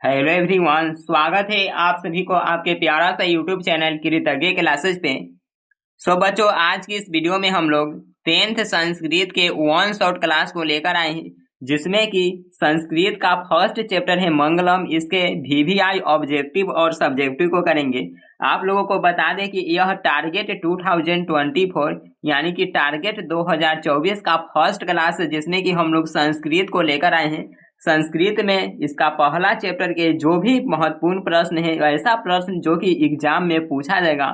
Hello everyone, स्वागत है आप सभी को आपके प्यारा सा यूट्यूब चैनल कृतज्ञ क्लासेस पे। बच्चों, आज की इस वीडियो में हम लोग 10th संस्कृत के वन शॉट क्लास को लेकर आए हैं, जिसमें कि संस्कृत का फर्स्ट चैप्टर है मंगलम। इसके वीवीआई ऑब्जेक्टिव और सब्जेक्टिव को करेंगे। आप लोगों को बता दें कि यह टारगेट 2024 यानी कि टारगेट 2024 का फर्स्ट क्लास है, जिसमें कि हम लोग संस्कृत को लेकर आए हैं। संस्कृत में इसका पहला चैप्टर के जो भी महत्वपूर्ण प्रश्न है, ऐसा प्रश्न जो कि एग्जाम में पूछा जाएगा,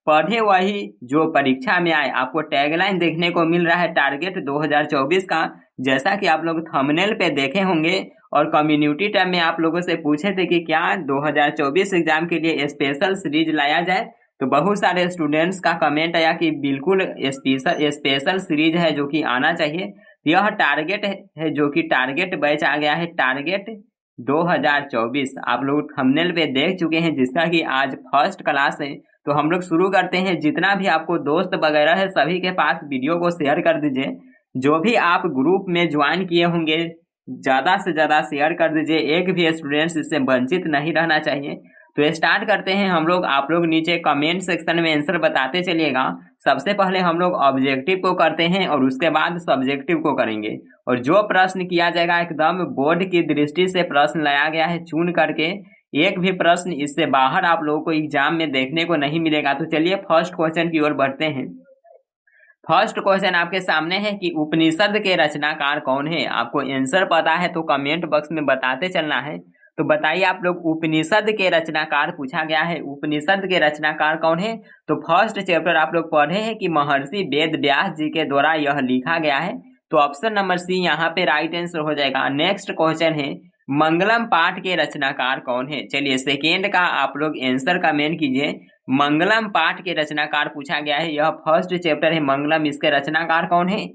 पढ़े वही जो परीक्षा में आए। आपको टैगलाइन देखने को मिल रहा है टारगेट 2024 का, जैसा कि आप लोग थंबनेल पे देखे होंगे। और कम्युनिटी टैब में आप लोगों से पूछे थे कि क्या 2024 एग्जाम के लिए स्पेशल सीरीज लाया जाए, तो बहुत सारे स्टूडेंट्स का कमेंट आया कि बिल्कुल स्पेशल सीरीज है जो कि आना चाहिए। यह टारगेट है जो कि टारगेट बैच आ गया है, टारगेट 2024 आप लोग थंबनेल पे देख चुके हैं, जिसका कि आज फर्स्ट क्लास है। तो हम लोग शुरू करते हैं। जितना भी आपको दोस्त वगैरह है सभी के पास वीडियो को शेयर कर दीजिए। जो भी आप ग्रुप में ज्वाइन किए होंगे ज्यादा से ज्यादा शेयर कर दीजिए, एक भी स्टूडेंट्स इससे वंचित नहीं रहना चाहिए। तो स्टार्ट करते हैं हम लोग। आप लोग नीचे कमेंट सेक्शन में आंसर बताते चलिएगा। सबसे पहले हम लोग ऑब्जेक्टिव को करते हैं और उसके बाद सब्जेक्टिव को करेंगे। और जो प्रश्न किया जाएगा एकदम बोर्ड की दृष्टि से प्रश्न लाया गया है चुन करके, एक भी प्रश्न इससे बाहर आप लोगों को एग्जाम में देखने को नहीं मिलेगा। तो चलिए फर्स्ट क्वेश्चन की ओर बढ़ते हैं। फर्स्ट क्वेश्चन आपके सामने है कि उपनिषद के रचनाकार कौन है। आपको आंसर पता है तो कमेंट बॉक्स में बताते चलना है। तो बताइए आप लोग, उपनिषद के रचनाकार पूछा गया है, उपनिषद के रचनाकार कौन है। तो फर्स्ट चैप्टर आप लोग पढ़े हैं कि महर्षि वेद व्यास जी के द्वारा यह लिखा गया है। तो ऑप्शन नंबर सी यहाँ पे राइट आंसर हो जाएगा। नेक्स्ट क्वेश्चन है मंगलम पाठ के रचनाकार कौन है। चलिए सेकेंड का आप लोग आंसर कमेंट कीजिए। मंगलम पाठ के रचनाकार पूछा गया है, यह फर्स्ट चैप्टर है मंगलम। इसके रचनाकार कौन है,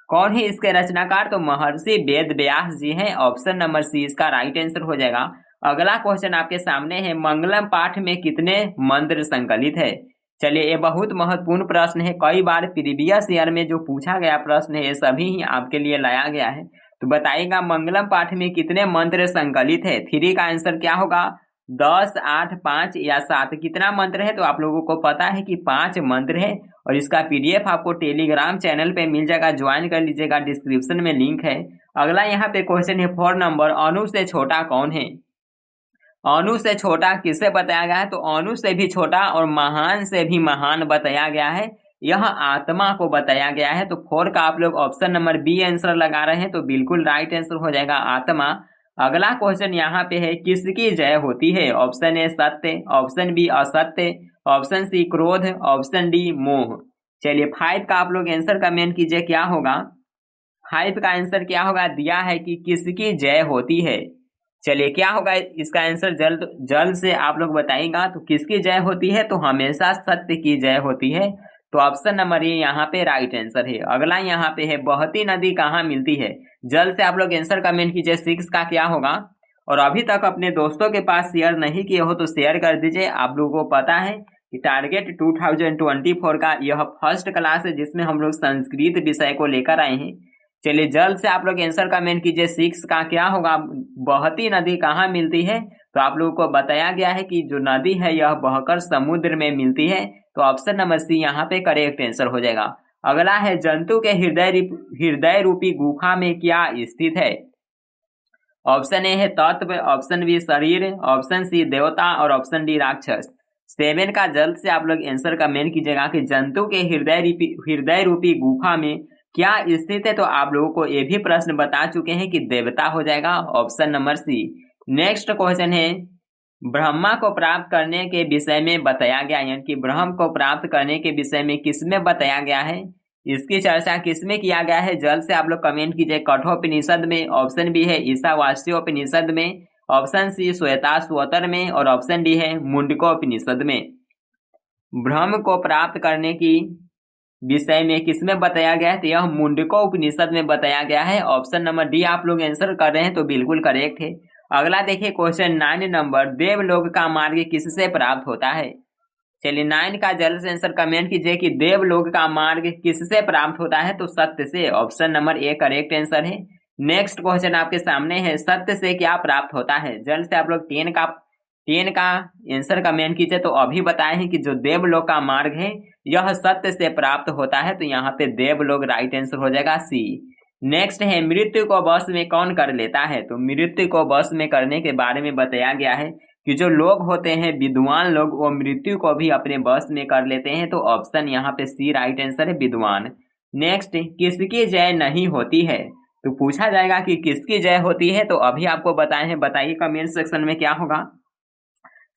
कौन है इसके रचनाकार। तो महर्षि वेद व्यास जी हैं। ऑप्शन नंबर सी इसका राइट आंसर हो जाएगा। अगला क्वेश्चन आपके सामने है मंगलम पाठ में कितने मंत्र संकलित है। चलिए ये बहुत महत्वपूर्ण प्रश्न है, कई बार प्रीवियस ईयर में जो पूछा गया प्रश्न है ये सभी ही आपके लिए लाया गया है। तो बताइएगा मंगलम पाठ में कितने मंत्र संकलित है। 3 का आंसर क्या होगा, 10, 8, 5 या 7। कितना मंत्र है तो आप लोगों को पता है कि 5 मंत्र है। और इसका पीडीएफ आपको टेलीग्राम चैनल पे मिल जाएगा, ज्वाइन कर लीजिएगा, डिस्क्रिप्शन में लिंक है। अगला यहाँ पे क्वेश्चन है 4 नंबर, अणु से छोटा कौन है। अणु से छोटा किसे बताया गया है। तो अणु से भी छोटा और महान से भी महान बताया गया है, यह आत्मा को बताया गया है। तो 4 का आप लोग ऑप्शन नंबर बी आंसर लगा रहे हैं, तो बिल्कुल राइट आंसर हो जाएगा आत्मा। अगला क्वेश्चन यहाँ पे है किसकी जय होती है। ऑप्शन ए सत्य, ऑप्शन बी असत्य, ऑप्शन सी क्रोध, ऑप्शन डी मोह। चलिए 5 का आप लोग आंसर कमेंट कीजिए क्या होगा। 5 का आंसर क्या होगा, दिया है कि किसकी जय होती है। चलिए क्या होगा इसका आंसर, जल्द जल्द से आप लोग बताइएगा। तो किसकी जय होती है, तो हमेशा सत्य की जय होती है। तो ऑप्शन नंबर ये यहाँ पे राइट आंसर है। अगला यहाँ पे है बहती नदी कहाँ मिलती है। जल्द से आप लोग आंसर कमेंट कीजिए। 6 का क्या होगा। और अभी तक अपने दोस्तों के पास शेयर नहीं किए हो तो शेयर कर दीजिए। आप लोगों को पता है कि टारगेट 2024 का यह फर्स्ट क्लास है, जिसमें हम लोग संस्कृत विषय को लेकर आए हैं। चलिए जल्द से आप लोग आंसर कमेंट कीजिए। 6 का क्या होगा, बहती नदी कहाँ मिलती है। तो आप लोगों को बताया गया है कि जो नदी है यह बहकर समुद्र में मिलती है। तो ऑप्शन नंबर सी यहाँ पे करेक्ट आंसर हो जाएगा। अगला है जंतु के हृदय रूपी गुफा में क्या स्थित है। ऑप्शन ए है तत्व, ऑप्शन बी शरीर, ऑप्शन सी देवता और ऑप्शन डी राक्षस। 7 का जल्द से आप लोग आंसर कमेंट कीजिएगा कि जंतु के हृदय रूपी गुफा में क्या स्थित है। तो आप लोगों को ये भी प्रश्न बता चुके हैं कि देवता हो जाएगा, option number C. Next question है ब्रह्मा को प्राप्त करने के विषय में बताया गया, यानी कि ब्रह्म को प्राप्त करने के विषय में किसमें बताया गया है, इसकी चर्चा किसमें किया गया है। जल्द से आप लोग कमेंट कीजिए। कठोपनिषद में, ऑप्शन बी है ईशावास्योपनिषद में, ऑप्शन सी श्वेताश्वतर में और ऑप्शन डी है मुंडकोपनिषद में। ब्रह्म को प्राप्त करने की विषय में किसमें बताया गया है, तो यह मुंडको उपनिषद में बताया गया है। ऑप्शन नंबर डी आप लोग आंसर कर रहे हैं तो बिल्कुल करेक्ट है। अगला देखिए क्वेश्चन 9 नंबर, देवलोक का मार्ग किससे प्राप्त होता है। चलिए 9 का जल्द से आंसर कमेंट कीजिए कि देवलोक का मार्ग किससे प्राप्त होता है। तो सत्य से, option number A correct answer है। नेक्स्ट क्वेश्चन आपके सामने है, सत्य से क्या प्राप्त होता है। जल्द से आप लोग 10 का आंसर कमेंट कीजिए। तो अभी बताए हैं कि जो देवलोक का मार्ग है यह सत्य से प्राप्त होता है, तो यहाँ पे देवलोक राइट आंसर हो जाएगा सी। नेक्स्ट है, मृत्यु को वश में कौन कर लेता है। तो मृत्यु को वश में करने के बारे में बताया गया है कि जो लोग होते हैं विद्वान लोग, वो मृत्यु को भी अपने वश में कर लेते हैं। तो ऑप्शन यहाँ पे सी राइट आंसर है, विद्वान। नेक्स्ट, किसकी जय नहीं होती है। तो पूछा जाएगा कि किसकी जय होती है, तो अभी आपको बताए हैं, बताइए कमेंट सेक्शन में क्या होगा।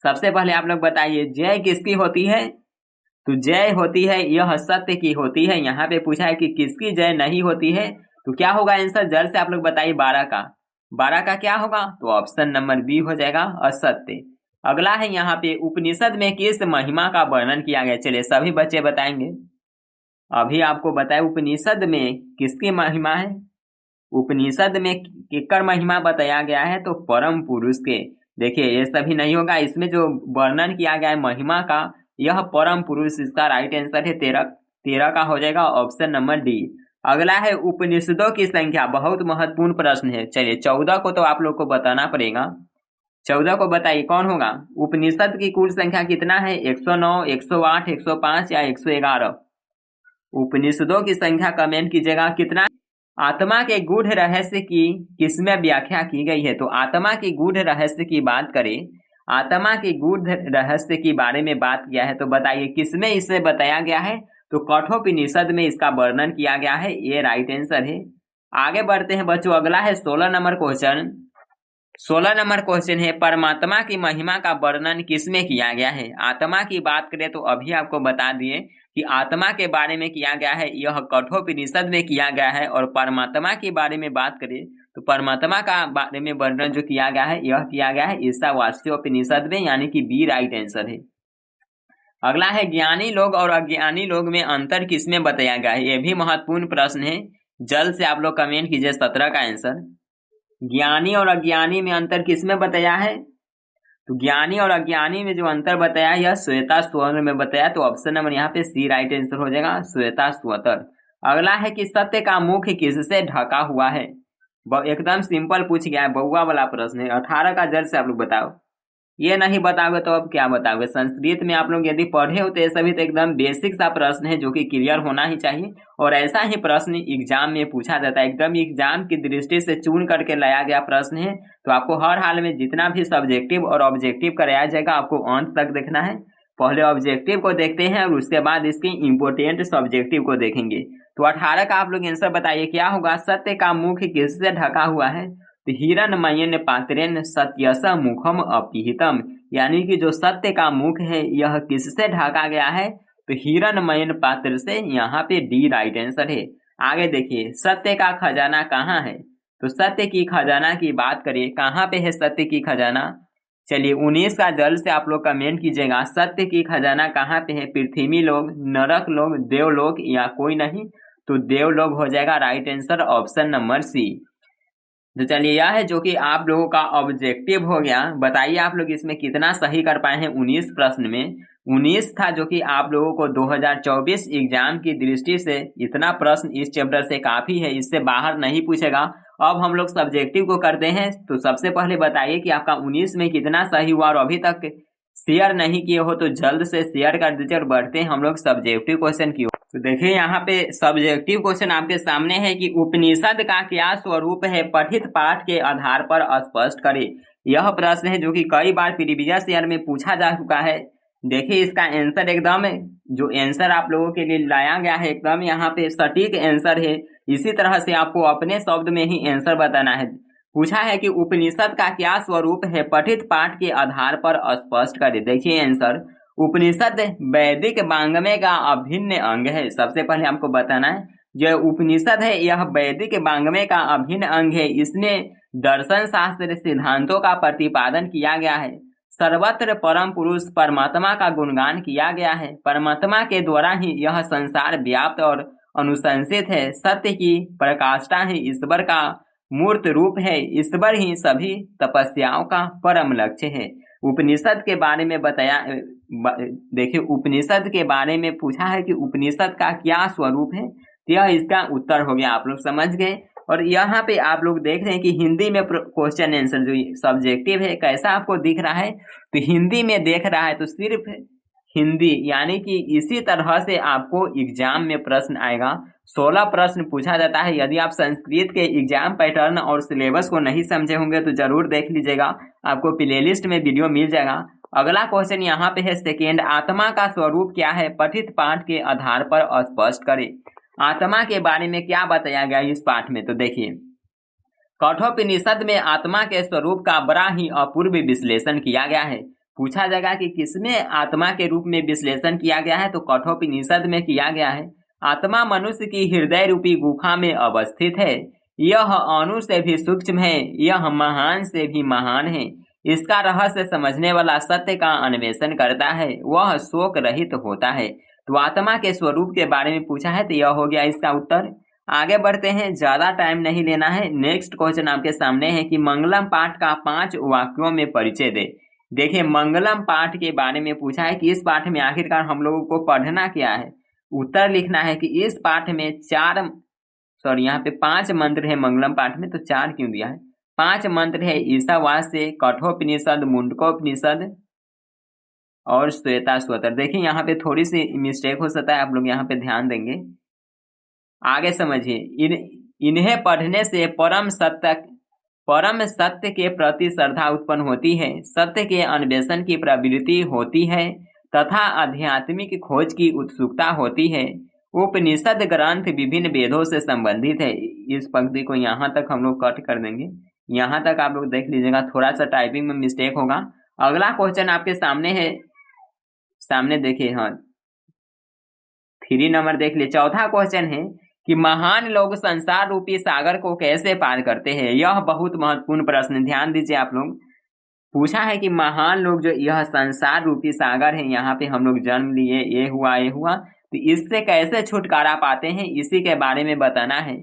सबसे पहले आप लोग बताइए जय किसकी होती है। तो जय होती है यह सत्य की होती है। यहाँ पे पूछा है कि किसकी जय नहीं होती है, तो क्या होगा आंसर, जल्द से आप लोग बताइए। 12 का क्या होगा, तो ऑप्शन नंबर बी हो जाएगा, असत्य। अगला है यहाँ पे, उपनिषद में किस महिमा का वर्णन किया गया। चलिए सभी बच्चे बताएंगे। अभी आपको बताए उपनिषद में किसकी महिमा है। उपनिषद में किसका महिमा बताया गया है, तो परम पुरुष के। देखिए ये सभी नहीं होगा, इसमें जो वर्णन किया गया है महिमा का, यह परम पुरुष, इसका राइट आंसर है 13 का हो जाएगा, ऑप्शन नंबर डी। अगला है, उपनिषदों की संख्या, बहुत महत्वपूर्ण प्रश्न है। चलिए 14 को तो आप लोग को बताना पड़ेगा। 14 को बताइए कौन होगा। उपनिषद की कुल संख्या कितना है, 109, 108, 105 या 111। उपनिषदों की संख्या कमेंट कीजिएगा कितना। आत्मा के गूढ़ रहस्य की किसमें व्याख्या की गई है। तो आत्मा की गूढ़ रहस्य की बात करें, आत्मा के गूढ़ रहस्य के बारे में बात किया है, तो बताइए किसमें इसे बताया गया है। तो कठोपनिषद में इसका वर्णन किया गया है, ये राइट आंसर है। आगे बढ़ते हैं बच्चों, अगला है 16 नंबर क्वेश्चन। 16 नंबर क्वेश्चन है, परमात्मा की महिमा का वर्णन किसमें किया गया है। आत्मा की बात करें तो अभी आपको बता दिए कि आत्मा के बारे में किया गया है, यह कठोपनिषद में किया गया है। और परमात्मा के बारे में बात करें तो परमात्मा का बारे में वर्णन जो किया गया है, यह किया गया है ईशावास्योपनिषद में, यानी कि बी राइट आंसर है। अगला है, ज्ञानी लोग और अज्ञानी लोग में अंतर किसमें बताया गया है। यह भी महत्वपूर्ण प्रश्न है, जल्द से आप लोग कमेंट कीजिए 17 का आंसर। ज्ञानी और अज्ञानी में अंतर किसमें बताया है। तो ज्ञानी और अज्ञानी में जो अंतर बताया यह श्वेता स्वतर में बताया, तो ऑप्शन नंबर यहाँ पे सी राइट आंसर हो जाएगा, श्वेता स्वतर। अगला है कि सत्य का मुख किससे ढका हुआ है। एकदम सिंपल पूछ गया है, बउआ वाला प्रश्न है। 18 का जल्द से आप लोग बताओ। ये नहीं बताओगे तो अब क्या बताओगे। संस्कृत में आप लोग यदि पढ़े हो तो ये सभी तो एकदम बेसिक सा प्रश्न है, जो कि क्लियर होना ही चाहिए। और ऐसा ही प्रश्न एग्जाम में पूछा जाता है, एकदम एग्जाम की दृष्टि से चुन करके लाया गया प्रश्न है। तो आपको हर हाल में जितना भी सब्जेक्टिव और ऑब्जेक्टिव कराया जाएगा, आपको अंत तक देखना है। पहले ऑब्जेक्टिव को देखते हैं और उसके बाद इसके इंपोर्टेंट सब्जेक्टिव को देखेंगे। तो 18 का आप लोग आंसर बताइए क्या होगा। सत्य का मुख किससे ढका हुआ है। तो हिरण्मयेन पात्रेण सत्यस मुखम अपिहितम, यानी कि जो सत्य का मुख है यह किससे ढका गया है। तो हिरण्मयेन पात्र से, यहाँ पे डी राइट आंसर है। आगे देखिए, सत्य का खजाना कहाँ है। तो सत्य की खजाना की बात करें, कहाँ पे है सत्य की खजाना। चलिए 19 का जल्द से आप लोग कमेंट कीजिएगा, सत्य की खजाना कहाँ पे है। पृथ्वी लोग, नरक लोग, देवलोक या कोई नहीं। तो देवलोक हो जाएगा right answer, option number C. तो चलिए यह है जो कि आप लोगों का ऑब्जेक्टिव हो गया। बताइए आप लोग इसमें कितना सही कर पाए हैं। 19 प्रश्न में 19 था, जो कि आप लोगों को 2024 एग्जाम की दृष्टि से इतना प्रश्न इस चैप्टर से काफी है, इससे बाहर नहीं पूछेगा। अब हम लोग सब्जेक्टिव को करते हैं। तो सबसे पहले बताइए कि आपका 19 में कितना सही हुआ, और अभी तक शेयर नहीं किए हो तो जल्द से शेयर कर दीजिए। और बढ़ते हैं हम लोग सब्जेक्टिव क्वेश्चन की। तो देखिए यहाँ पे सब्जेक्टिव क्वेश्चन आपके सामने है कि उपनिषद का क्या स्वरूप है, पठित पाठ के आधार पर स्पष्ट करें। यह प्रश्न है जो कि कई बार प्रीवियस ईयर में पूछा जा चुका है। देखिए इसका आंसर एकदम, जो आंसर आप लोगों के लिए लाया गया है, एकदम यहाँ पे सटीक आंसर है। इसी तरह से आपको अपने शब्द में ही आंसर बताना है। पूछा है कि उपनिषद का क्या स्वरूप है, पठित पाठ के आधार पर स्पष्ट करें। देखिए आंसर, उपनिषद वैदिक वांग्मय का अभिन्न अंग है। सबसे पहले आपको बताना है, जो उपनिषद है यह वैदिक वांग्मय का अभिन्न अंग है। इसमें दर्शन शास्त्र सिद्धांतों का प्रतिपादन किया गया है। सर्वत्र परम पुरुष परमात्मा का गुणगान किया गया है। परमात्मा के द्वारा ही यह संसार व्याप्त और अनुशंसित है। सत्य की प्रकाष्ठा ही ईश्वर का मूर्त रूप है। ईश्वर ही सभी तपस्याओं का परम लक्ष्य है। उपनिषद के बारे में बताया, देखिए उपनिषद के बारे में पूछा है कि उपनिषद का क्या स्वरूप है, यह इसका उत्तर हो गया। आप लोग समझ गए। और यहाँ पे आप लोग देख रहे हैं कि हिंदी में क्वेश्चन आंसर जो सब्जेक्टिव है कैसा आपको दिख रहा है, तो हिंदी में देख रहा है तो सिर्फ हिंदी, यानी कि इसी तरह से आपको एग्जाम में प्रश्न आएगा। 16 प्रश्न पूछा जाता है। यदि आप संस्कृत के एग्जाम पैटर्न और सिलेबस को नहीं समझे होंगे तो जरूर देख लीजिएगा, आपको प्लेलिस्ट में वीडियो मिल जाएगा। अगला क्वेश्चन यहाँ पे है सेकेंड, आत्मा का स्वरूप क्या है, पठित पाठ के आधार पर स्पष्ट करें। आत्मा के बारे में क्या बताया गया इस पाठ में, तो देखिए कठोपनिषद में आत्मा के स्वरूप का बड़ा ही अपूर्व विश्लेषण किया गया है। पूछा जाएगा कि किसमें आत्मा के रूप में विश्लेषण किया गया है, तो कठोपनिषद में किया गया है। आत्मा मनुष्य की हृदय रूपी गुफा में अवस्थित है। यह अणु से भी सूक्ष्म है, यह महान से भी महान है। इसका रहस्य समझने वाला सत्य का अन्वेषण करता है, वह शोक रहित होता है। तो आत्मा के स्वरूप के बारे में पूछा है, तो यह हो गया इसका उत्तर। आगे बढ़ते हैं, ज्यादा टाइम नहीं लेना है। नेक्स्ट क्वेश्चन आपके सामने है कि मंगलम पाठ का 5 वाक्यों में परिचय दे। देखिए मंगलम पाठ के बारे में पूछा है कि इस पाठ में आखिरकार हम लोगों को पढ़ना क्या है। उत्तर लिखना है कि इस पाठ में यहाँ पे 5 मंत्र है मंगलम पाठ में, तो 4 क्यों दिया है। 5 मंत्र है ईशावास्य, कठोपनिषद, मुंडकोपनिषद और श्वेताश्वतर। देखिए यहाँ पे थोड़ी सी मिस्टेक हो सकता है, आप लोग यहाँ पे ध्यान देंगे। आगे समझिए, इन्हें पढ़ने से परम सत्य के प्रति श्रद्धा उत्पन्न होती है, सत्य के अन्वेषण की प्रवृत्ति होती है तथा आध्यात्मिक खोज की उत्सुकता होती है। उपनिषद ग्रंथ विभिन्न वेदों से संबंधित है। इस पंक्ति को यहाँ तक हम लोग कट कर देंगे, यहाँ तक आप लोग देख लीजिएगा, थोड़ा सा टाइपिंग में मिस्टेक होगा। अगला क्वेश्चन आपके सामने है, सामने देखिए, हाँ 3 नंबर देख लिए। चौथा क्वेश्चन है कि महान लोग संसार रूपी सागर को कैसे पार करते हैं। यह बहुत महत्वपूर्ण प्रश्न, ध्यान दीजिए आप लोग। पूछा है कि महान लोग जो यह संसार रूपी सागर है, यहाँ पे हम लोग जन्म लिए, ये हुआ, तो इससे कैसे छुटकारा पाते हैं, इसी के बारे में बताना है।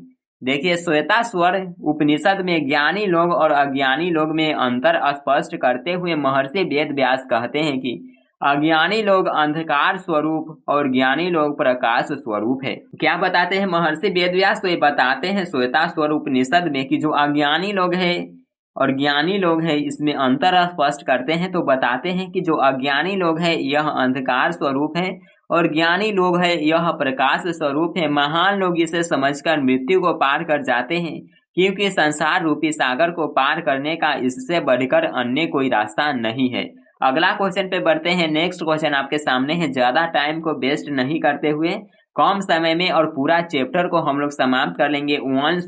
देखिए श्वेताश्वर उपनिषद में ज्ञानी लोग और अज्ञानी लोग में अंतर स्पष्ट करते हुए महर्षि वेद व्यास कहते हैं कि अज्ञानी लोग अंधकार स्वरूप और ज्ञानी लोग प्रकाश स्वरूप है। क्या बताते हैं महर्षि वेद व्यास, तो ये बताते हैं श्वेताश्वर उपनिषद में कि जो अज्ञानी लोग हैं और ज्ञानी लोग हैं इसमें अंतर स्पष्ट करते हैं। तो बताते हैं कि जो अज्ञानी लोग हैं यह अंधकार स्वरूप है और ज्ञानी लोग हैं यह प्रकाश स्वरूप है। महान लोग इसे समझकर मृत्यु को पार कर जाते हैं, क्योंकि संसार रूपी सागर को पार करने का इससे बढ़कर अन्य कोई रास्ता नहीं है। अगला क्वेश्चन पे बढ़ते हैं। नेक्स्ट क्वेश्चन आपके सामने है। ज्यादा टाइम को वेस्ट नहीं करते हुए कम समय में और पूरा चैप्टर को हम लोग समाप्त कर लेंगे। वन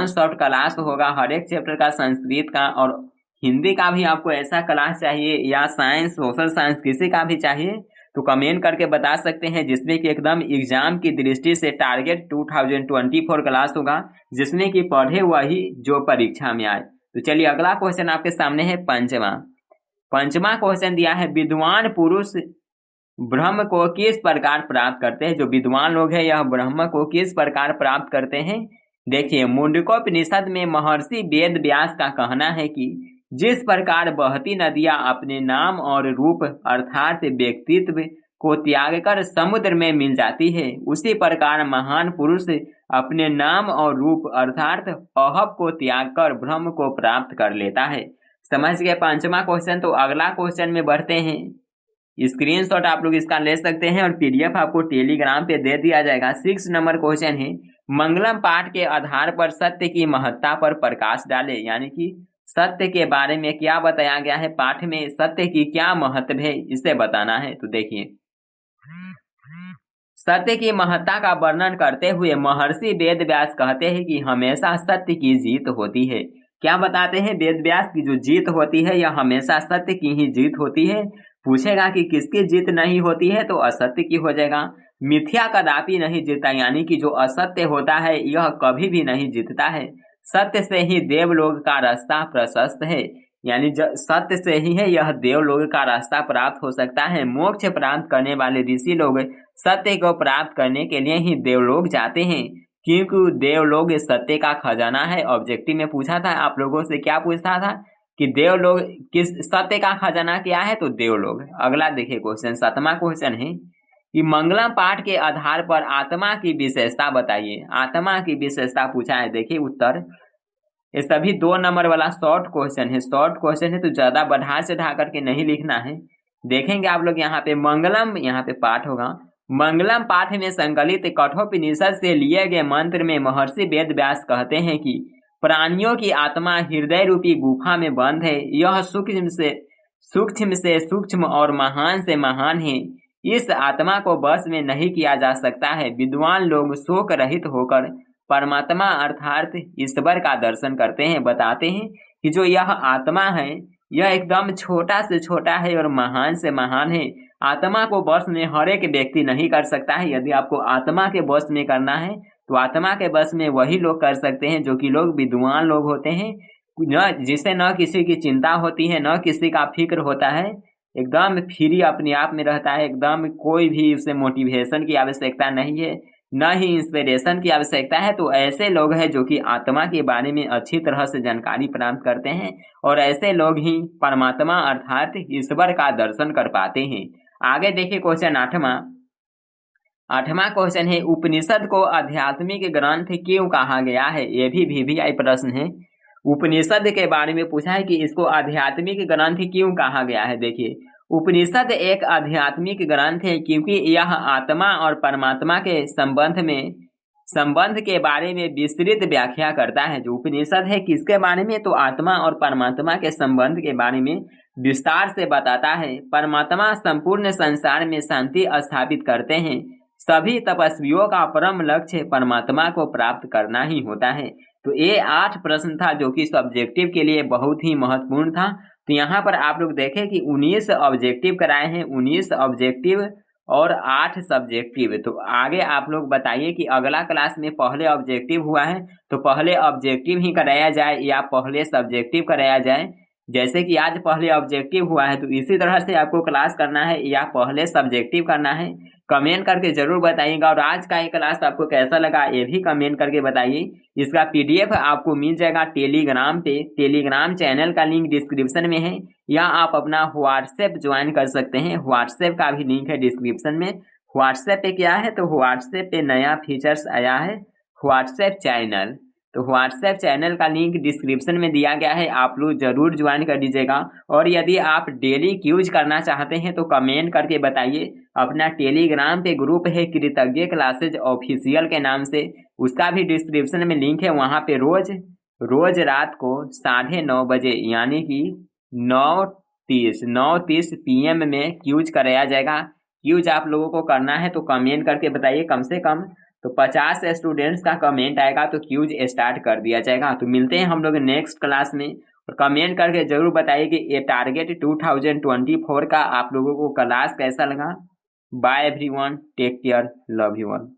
शॉट क्लास होगा हर एक चैप्टर का, संस्कृत का और हिंदी का भी आपको ऐसा क्लास चाहिए या साइंस सोशल साइंस किसी का भी चाहिए तो कमेंट करके बता सकते हैं, जिसमें कि एकदम एग्जाम की दृष्टि से टारगेट 2024 क्लास होगा, जिसमें कि पढ़े वही जो परीक्षा में आए। तो चलिए अगला क्वेश्चन आपके सामने है पंचमा क्वेश्चन दिया है, विद्वान पुरुष ब्रह्म को किस प्रकार प्राप्त करते हैं। जो विद्वान लोग हैं यह ब्रह्म को किस प्रकार प्राप्त करते हैं। देखिए मुंडकोपनिषद में महर्षि वेद व्यास का कहना है कि जिस प्रकार बहती नदियां अपने नाम और रूप अर्थात व्यक्तित्व को त्याग कर समुद्र में मिल जाती है, उसी प्रकार महान पुरुष अपने नाम और रूप अर्थात अहब को त्याग कर ब्रह्म को प्राप्त कर लेता है। समझ गए पंचमा क्वेश्चन। तो अगला क्वेश्चन में बढ़ते हैं। स्क्रीनशॉट आप लोग इसका ले सकते हैं और पीडीएफ आपको टेलीग्राम पे दे दिया जाएगा। 6 नंबर क्वेश्चन है, मंगलम पाठ के आधार पर सत्य की महत्ता पर प्रकाश डाले, यानी कि सत्य के बारे में क्या बताया गया है पाठ में, सत्य की क्या महत्व है इसे बताना है। तो देखिए सत्य की महत्ता का वर्णन करते हुए महर्षि वेद व्यास कहते हैं कि हमेशा सत्य की जीत होती है। क्या बताते हैं वेद व्यास की जो जीत होती है यह हमेशा सत्य की ही जीत होती है। पूछेगा कि किसकी जीत नहीं होती है तो असत्य की हो जाएगा। मिथ्या कदापि नहीं जीतता, यानी कि जो असत्य होता है यह कभी भी नहीं जीतता है। सत्य से ही देवलोक का रास्ता प्रशस्त है, यानी सत्य से ही है यह देवलोक का रास्ता प्राप्त हो सकता है। मोक्ष प्राप्त करने वाले ऋषि लोग सत्य को प्राप्त करने के लिए ही देवलोक जाते हैं, क्योंकि देवलोक सत्य का खजाना है। ऑब्जेक्टिव में पूछा था आप लोगों से, क्या पूछा था कि देवलोक किस सत्य का खजाना क्या है, तो देवलोक। अगला देखिए क्वेश्चन 7वां क्वेश्चन है कि मंगलम पाठ के आधार पर आत्मा की विशेषता बताइए। आत्मा की विशेषता पूछा है। देखिए उत्तर, ये सभी 2 नंबर वाला शॉर्ट क्वेश्चन है। शॉर्ट क्वेश्चन है तो ज्यादा बढ़ा चढ़ा करके नहीं लिखना है। देखेंगे आप लोग यहाँ पे मंगलम, यहाँ पे पाठ होगा। मंगलम पाठ में संकलित कठोपनिषद से लिए गए मंत्र में महर्षि वेद व्यास कहते हैं कि प्राणियों की आत्मा हृदय रूपी गुफा में बंद है। यह सूक्ष्म से सूक्ष्म और महान से महान है। इस आत्मा को बस में नहीं किया जा सकता है। विद्वान लोग शोक रहित होकर परमात्मा अर्थात ईश्वर का दर्शन करते हैं। बताते हैं कि जो यह आत्मा है यह एकदम छोटा से छोटा है और महान से महान है। आत्मा को बस में हर एक व्यक्ति नहीं कर सकता है। यदि आपको आत्मा के बस में करना है तो आत्मा के बस में वही लोग कर सकते हैं जो कि लोग विद्वान लोग होते हैं, न जिसे न किसी की चिंता होती है, न किसी का फिक्र होता है, एकदम फ्री अपने आप में रहता है, एकदम कोई भी उसे मोटिवेशन की आवश्यकता नहीं है, न ही इंस्पिरेशन की आवश्यकता है। तो ऐसे लोग हैं जो कि आत्मा के बारे में अच्छी तरह से जानकारी प्राप्त करते हैं और ऐसे लोग ही परमात्मा अर्थात ईश्वर का दर्शन कर पाते हैं। आगे देखिए क्वेश्चन 8वां क्वेश्चन है, उपनिषद को आध्यात्मिक ग्रंथ क्यों कहा गया है। ये भी VVI प्रश्न है। उपनिषद के बारे में पूछा है कि इसको आध्यात्मिक ग्रंथ क्यों कहा गया है। देखिए उपनिषद एक आध्यात्मिक ग्रंथ है क्योंकि यह आत्मा और परमात्मा के संबंध के बारे में विस्तृत व्याख्या करता है। जो उपनिषद है किसके बारे में, तो आत्मा और परमात्मा के संबंध के बारे में विस्तार से बताता है। परमात्मा संपूर्ण संसार में शांति स्थापित करते हैं। सभी तपस्वियों का परम लक्ष्य परमात्मा को प्राप्त करना ही होता है। तो ये 8 प्रश्न था जो कि सब्जेक्टिव के लिए बहुत ही महत्वपूर्ण था। तो यहाँ पर आप लोग देखें कि 19 ऑब्जेक्टिव कराए हैं, 19 ऑब्जेक्टिव और 8 सब्जेक्टिव। तो आगे आप लोग बताइए कि अगला क्लास में पहले ऑब्जेक्टिव हुआ है तो पहले ऑब्जेक्टिव ही कराया जाए या पहले सब्जेक्टिव कराया जाए। जैसे कि आज पहले ऑब्जेक्टिव हुआ है तो इसी तरह से आपको क्लास करना है या पहले सब्जेक्टिव करना है, कमेंट करके जरूर बताइएगा। और आज का ये क्लास आपको कैसा लगा ये भी कमेंट करके बताइए। इसका PDF आपको मिल जाएगा टेलीग्राम पे। टेलीग्राम चैनल का लिंक डिस्क्रिप्शन में है या आप अपना व्हाट्सएप ज्वाइन कर सकते हैं। व्हाट्सएप का भी लिंक है डिस्क्रिप्शन में। व्हाट्सएप पे क्या है, तो व्हाट्सएप पे नया फीचर्स आया है व्हाट्सएप चैनल। तो व्हाट्सएप चैनल का लिंक डिस्क्रिप्शन में दिया गया है, आप लोग जरूर ज्वाइन कर दीजिएगा। और यदि आप डेली क्यूज करना चाहते हैं तो कमेंट करके बताइए। अपना टेलीग्राम पे ग्रुप है कृतज्ञ क्लासेज ऑफिशियल के नाम से, उसका भी डिस्क्रिप्शन में लिंक है। वहाँ पे रोज रात को 9:30 बजे यानी कि 9:30 PM में क्यूज कराया जाएगा। क्यूज आप लोगों को करना है तो कमेंट करके बताइए। कम से कम तो 50 स्टूडेंट्स का कमेंट आएगा तो क्यूज स्टार्ट कर दिया जाएगा। तो मिलते हैं हम लोग नेक्स्ट क्लास में। और कमेंट करके जरूर बताइए कि ये टारगेट 2024 का आप लोगों को क्लास कैसा लगा। Bye everyone, take care, love you all.